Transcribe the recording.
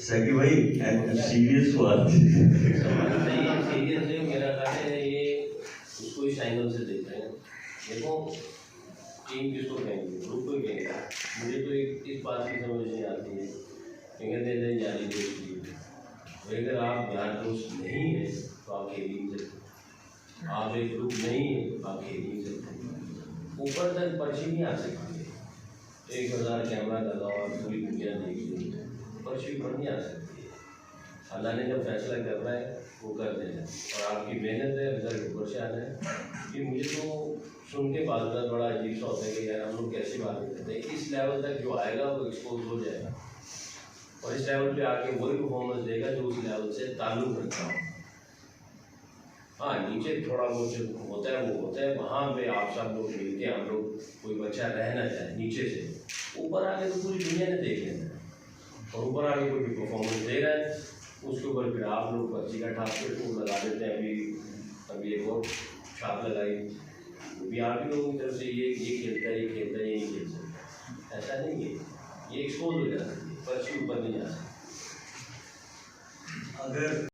سکی بھائی سیریس بات سیریس ہے میرا خیال ہے یہ اس کو اس اینگل سے دیکھ رہے ہیں. دیکھو ٹیم کس کو کہیں گے, گروپ کو کہیں گے. مجھے تو اس بات کی سمجھ نہیں آتی ہے کہ کہتے ہیں جاری دوست ٹیم. اگر آپ یار دوست نہیں ہیں تو آپ کھیل ہی نہیں سکتے. آپ ایک گروپ نہیں ہے آپ کھیل نہیں سکتے. اوپر تک پرچی نہیں آ سکتی ہے. 1000 کیمرہ لگا اور پوری دنیا دیکھ رہی ہے, پرچی اوپر نہیں آ سکتی ہے. اللہ نے جب فیصلہ کرنا ہے وہ کر دینا ہے, اور آپ کی محنت ہے رزلٹ اوپر سے آنا ہے. کہ مجھے تو سن کے بعد میں بڑا عجیب سا ہوتا ہے کہ یار ہم لوگ کیسی باتیں کرتے ہیں. اس لیول تک جو آئے گا وہ ایکسپوز ہو جائے گا, اور اس لیول پہ آ کے وہی پرفارمنس دے گا جو اس لیول سے تعلق رکھتا ہو. ہاں نیچے تھوڑا بہت جو ہوتا ہے وہ ہوتا ہے, وہاں پہ آپ سب لوگ مل کے ہم لوگ کوئی بچہ رہ نہ جائے نیچے سے. اوپر آ کے تو پوری دنیا نے دیکھ لینا ہے, اور اوپر آ کے کوئی بھی پرفارمنس دے رہا ہے اس کے اوپر پھر آپ لوگ پرچی کا ٹھاپ پہ کو لگا دیتے ہیں. ابھی ایک اور چھاپ لگائی, وہ بھی آپ ہی لوگوں کی طرف سے یہ کھیلتا ہے یہ کھیلتا ہے یہ نہیں کھیل سکتا. ایسا نہیں ہے, یہ ایکسپوز ہو جاتا ہے, پرچی اوپر نہیں جا سکتی. اگر